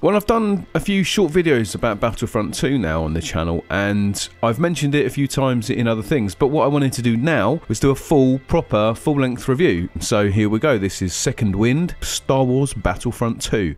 Well, I've done a few short videos about Battlefront 2 now on the channel, and I've mentioned it a few times in other things, but what I wanted to do now was do a proper, full-length review. So here we go. This is Second Wind, Star Wars Battlefront 2.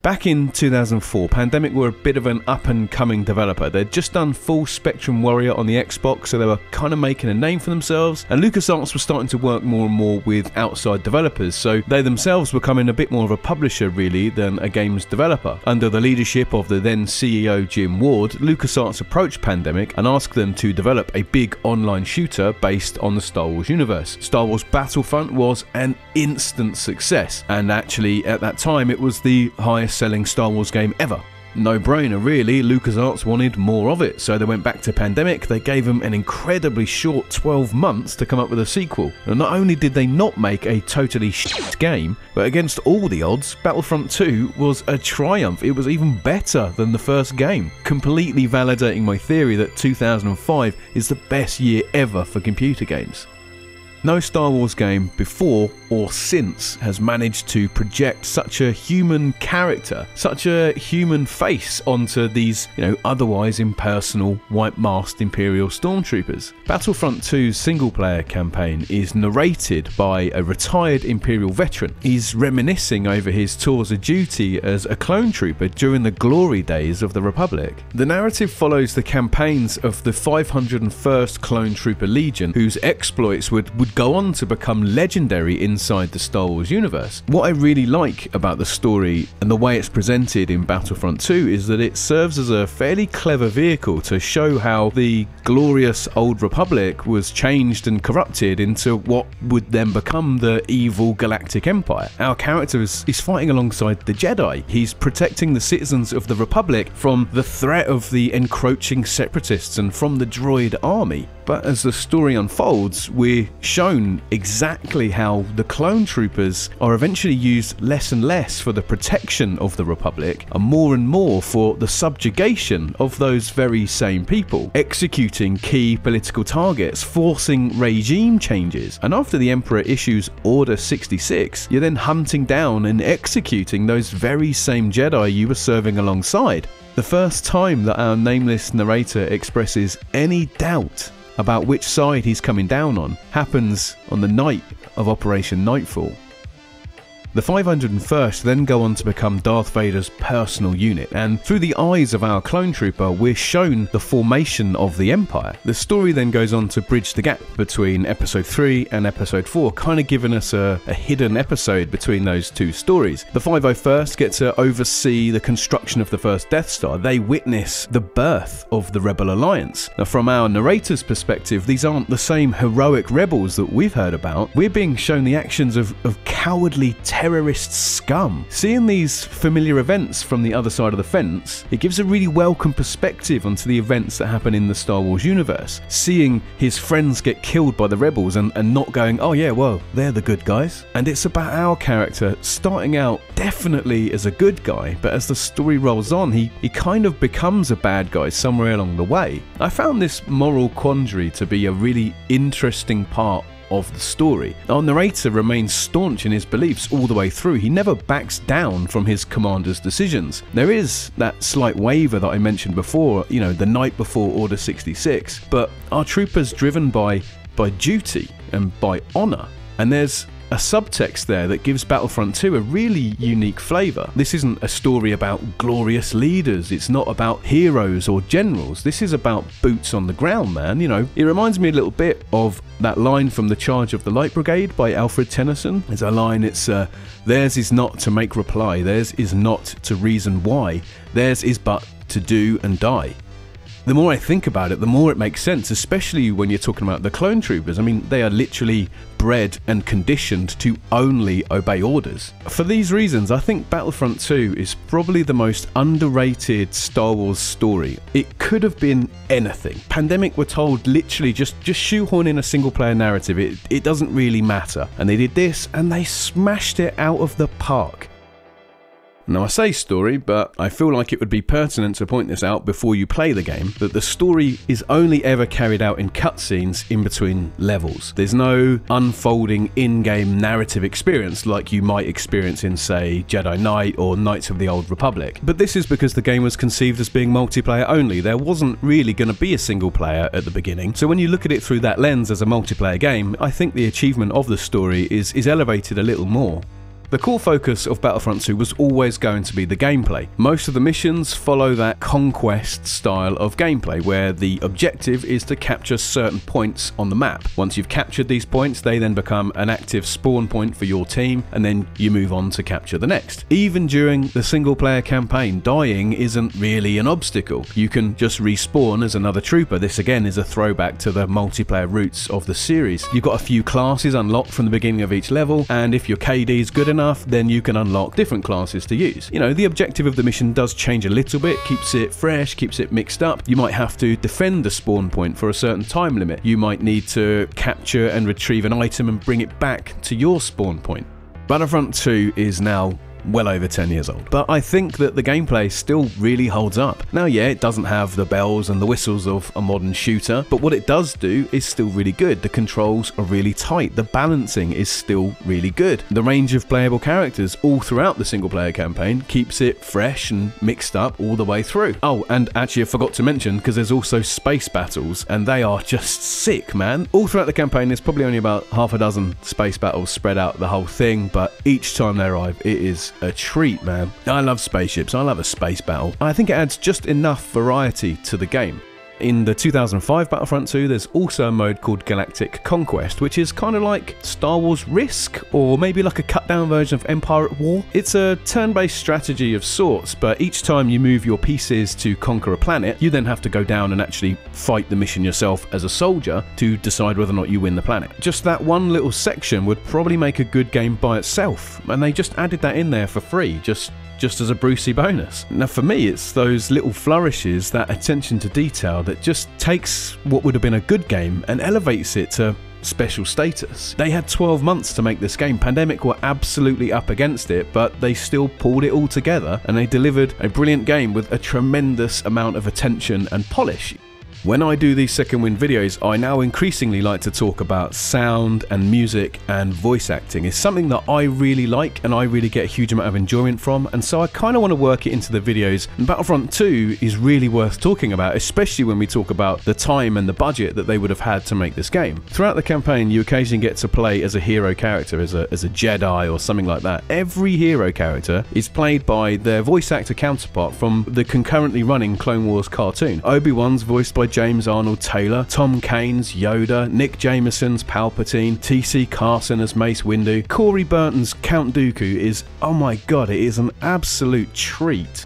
Back in 2004, Pandemic were a bit of an up-and-coming developer. They'd just done Full Spectrum Warrior on the Xbox, so they were kind of making a name for themselves, and LucasArts was starting to work more and more with outside developers, so they themselves were becoming a bit more of a publisher, really, than a games developer. Under the leadership of the then CEO Jim Ward, LucasArts approached Pandemic and asked them to develop a big online shooter based on the Star Wars universe. Star Wars Battlefront was an instant success, and actually, at that time, it was the highest selling Star Wars game ever. No brainer really, LucasArts wanted more of it, so they went back to Pandemic. They gave them an incredibly short 12 months to come up with a sequel. And not only did they not make a totally shit game, but against all the odds, Battlefront 2 was a triumph. It was even better than the first game, completely validating my theory that 2005 is the best year ever for computer games. No Star Wars game before or since has managed to project such a human character, such a human face onto these, otherwise impersonal, white-masked Imperial stormtroopers. Battlefront 2's single-player campaign is narrated by a retired Imperial veteran. He's reminiscing over his tours of duty as a clone trooper during the glory days of the Republic. The narrative follows the campaigns of the 501st Clone Trooper Legion, whose exploits would go on to become legendary inside the Star Wars universe. What I really like about the story and the way it's presented in Battlefront 2 is that it serves as a fairly clever vehicle to show how the glorious old Republic was changed and corrupted into what would then become the evil Galactic Empire. Our character is fighting alongside the Jedi. He's protecting the citizens of the Republic from the threat of the encroaching separatists and from the droid army. But as the story unfolds, we're shown exactly how the clone troopers are eventually used less and less for the protection of the Republic and more for the subjugation of those very same people, executing key political targets, forcing regime changes. And after the Emperor issues Order 66, you're then hunting down and executing those very same Jedi you were serving alongside. The first time that our nameless narrator expresses any doubt about which side he's coming down on happens on the night of Operation Nightfall. The 501st then go on to become Darth Vader's personal unit, and through the eyes of our clone trooper, we're shown the formation of the Empire. The story then goes on to bridge the gap between Episode 3 and Episode 4, kind of giving us a hidden episode between those two stories. The 501st get to oversee the construction of the first Death Star. They witness the birth of the Rebel Alliance. Now, from our narrator's perspective, these aren't the same heroic rebels that we've heard about. We're being shown the actions of cowardly terrorist scum. Seeing these familiar events from the other side of the fence, it gives a really welcome perspective onto the events that happen in the Star Wars universe. Seeing his friends get killed by the rebels and not going, oh yeah, well, they're the good guys. And it's about our character starting out definitely as a good guy, but as the story rolls on, he kind of becomes a bad guy somewhere along the way. I found this moral quandary to be a really interesting part of the story. Our narrator remains staunch in his beliefs all the way through. He never backs down from his commander's decisions. There is that slight waver that I mentioned before, the night before Order 66, but our trooper's driven by duty and by honor, and there's a subtext there that gives Battlefront 2 a really unique flavour. This isn't a story about glorious leaders, it's not about heroes or generals, this is about boots on the ground, man. It reminds me a little bit of that line from The Charge of the Light Brigade by Alfred Tennyson. It's a line, theirs is not to make reply, theirs is not to reason why, theirs is but to do and die. The more I think about it, the more it makes sense, especially when you're talking about the clone troopers. I mean, they are literally bred and conditioned to only obey orders. For these reasons, I think Battlefront 2 is probably the most underrated Star Wars story. It could have been anything. Pandemic were told literally just shoehorn in a single player narrative. It doesn't really matter. And they did this and they smashed it out of the park. Now I say story, but I feel like it would be pertinent to point this out before you play the game, that the story is only ever carried out in cutscenes in between levels. There's no unfolding in-game narrative experience like you might experience in, say, Jedi Knight or Knights of the Old Republic. But this is because the game was conceived as being multiplayer only. There wasn't really going to be a single player at the beginning, so when you look at it through that lens as a multiplayer game, I think the achievement of the story is elevated a little more. The core focus of Battlefront 2 was always going to be the gameplay. Most of the missions follow that conquest style of gameplay, where the objective is to capture certain points on the map. Once you've captured these points, they then become an active spawn point for your team, and then you move on to capture the next. Even during the single player campaign, dying isn't really an obstacle. You can just respawn as another trooper. This again is a throwback to the multiplayer roots of the series. You've got a few classes unlocked from the beginning of each level, and if your KD is good enough, then you can unlock different classes to use. You know, the objective of the mission does change a little bit, keeps it fresh, keeps it mixed up. You might have to defend the spawn point for a certain time limit. You might need to capture and retrieve an item and bring it back to your spawn point. Battlefront 2 is now well over 10 years old, but I think that the gameplay still really holds up. Now yeah, it doesn't have the bells and the whistles of a modern shooter, but what it does do is still really good. The controls are really tight, the balancing is still really good. The range of playable characters all throughout the single player campaign keeps it fresh and mixed up all the way through. Oh, and actually I forgot to mention, because there's also space battles, and they are just sick, man. All throughout the campaign there's probably only about half a dozen space battles spread out the whole thing, but each time they arrive it is a treat, man. I love spaceships, I love a space battle. I think it adds just enough variety to the game. In the 2005 Battlefront 2, there's also a mode called Galactic Conquest, which is kind of like Star Wars Risk, or maybe like a cut-down version of Empire at War. It's a turn-based strategy of sorts, but each time you move your pieces to conquer a planet, you then have to go down and actually fight the mission yourself as a soldier to decide whether or not you win the planet. Just that one little section would probably make a good game by itself, and they just added that in there for free, just as a Brucey bonus. Now for me, it's those little flourishes, that attention to detail, that just takes what would have been a good game and elevates it to special status. They had 12 months to make this game. Pandemic were absolutely up against it, but they still pulled it all together and they delivered a brilliant game with a tremendous amount of attention and polish. When I do these second wind videos, I now increasingly like to talk about sound and music and voice acting. It's something that I really like and I really get a huge amount of enjoyment from, and so I kind of want to work it into the videos. And Battlefront 2 is really worth talking about, especially when we talk about the time and the budget that they would have had to make this game. Throughout the campaign, you occasionally get to play as a hero character, as a Jedi or something like that. Every hero character is played by their voice actor counterpart from the concurrently running Clone Wars cartoon. Obi-Wan's voiced by James Arnold Taylor, Tom Kane's Yoda, Nick Jameson's Palpatine, T.C. Carson as Mace Windu. Corey Burton's Count Dooku is, oh my god, it is an absolute treat.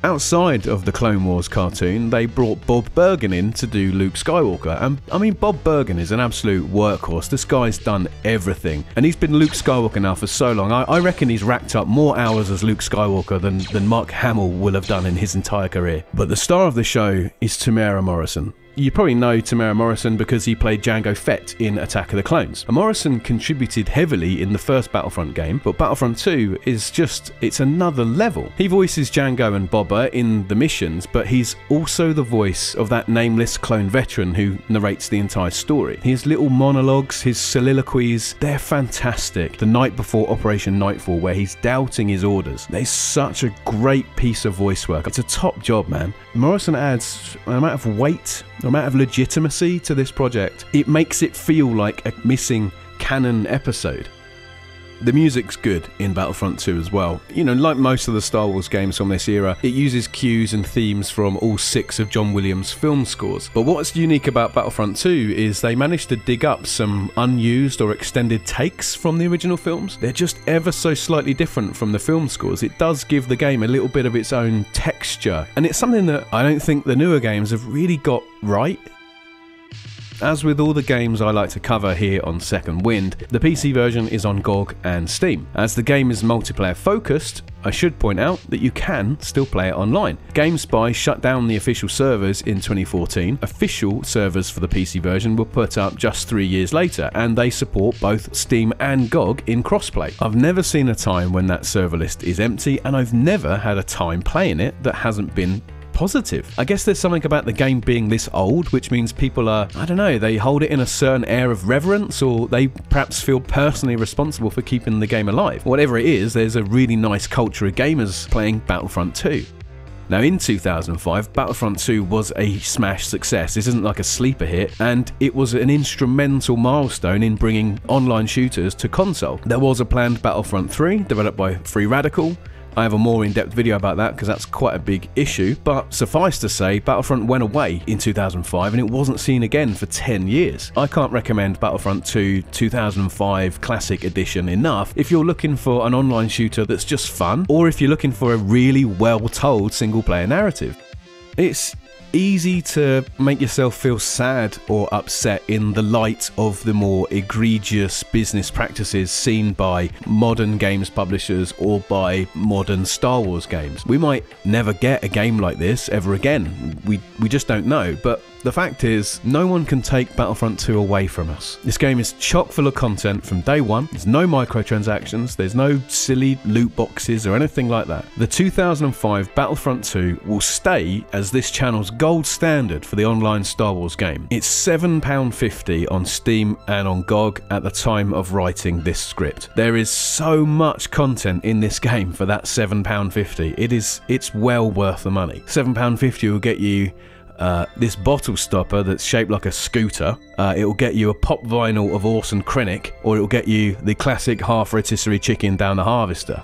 Outside of the Clone Wars cartoon, they brought Bob Bergen in to do Luke Skywalker, and I mean, Bob Bergen is an absolute workhorse. This guy's done everything, and he's been Luke Skywalker now for so long. I reckon he's racked up more hours as Luke Skywalker than Mark Hamill will have done in his entire career. But the star of the show is Tamara Morrison. You probably know Tamara Morrison because he played Jango Fett in Attack of the Clones. Morrison contributed heavily in the first Battlefront game, but Battlefront 2 is just, it's another level. He voices Jango and Boba in the missions, but he's also the voice of that nameless clone veteran who narrates the entire story. His little monologues, his soliloquies, they're fantastic. The night before Operation Nightfall, where he's doubting his orders, there's such a great piece of voice work. It's a top job, man. Morrison adds an amount of weight, an amount of legitimacy to this project. It makes it feel like a missing canon episode. The music's good in Battlefront 2 as well. You know, like most of the Star Wars games from this era, it uses cues and themes from all 6 of John Williams' film scores. But what's unique about Battlefront 2 is they managed to dig up some unused or extended takes from the original films. They're just ever so slightly different from the film scores. It does give the game a little bit of its own texture, and it's something that I don't think the newer games have really got right. As with all the games I like to cover here on Second Wind, the PC version is on GOG and Steam. As the game is multiplayer focused, I should point out that you can still play it online. GameSpy shut down the official servers in 2014. Official servers for the PC version were put up just 3 years later, and they support both Steam and GOG in crossplay. I've never seen a time when that server list is empty, and I've never had a time playing it that hasn't been positive. I guess there's something about the game being this old, which means people are, I don't know, they hold it in a certain air of reverence, or they perhaps feel personally responsible for keeping the game alive. Whatever it is, there's a really nice culture of gamers playing Battlefront 2. Now, in 2005, Battlefront 2 was a smash success. This isn't like a sleeper hit, and it was an instrumental milestone in bringing online shooters to console. There was a planned Battlefront 3 developed by Free Radical. I have a more in-depth video about that because that's quite a big issue, but suffice to say, Battlefront went away in 2005 and it wasn't seen again for 10 years. I can't recommend Battlefront 2 2005 Classic Edition enough if you're looking for an online shooter that's just fun, or if you're looking for a really well-told single-player narrative. It's easy to make yourself feel sad or upset in the light of the more egregious business practices seen by modern games publishers or by modern Star Wars games. We might never get a game like this ever again. We just don't know, but the fact is, no one can take Battlefront 2 away from us. This game is chock full of content from day one. There's no microtransactions, there's no silly loot boxes or anything like that. The 2005 Battlefront 2 will stay as this channel's gold standard for the online Star Wars game. It's £7.50 on Steam and on GOG at the time of writing this script. There is so much content in this game for that £7.50. It's well worth the money. £7.50 will get you this bottle stopper that's shaped like a scooter. It will get you a pop vinyl of Orson Krennic, or it will get you the classic half rotisserie chicken down the harvester.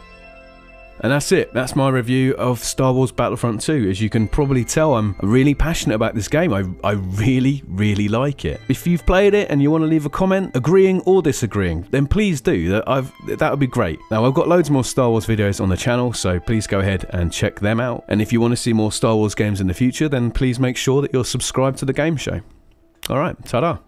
And that's it. That's my review of Star Wars Battlefront 2. As you can probably tell, I'm really passionate about this game. I really, really like it. If you've played it and you want to leave a comment, agreeing or disagreeing, then please do. That would be great. Now, I've got loads more Star Wars videos on the channel, so please go ahead and check them out. And if you want to see more Star Wars games in the future, then please make sure that you're subscribed to the game show. Alright, ta-da.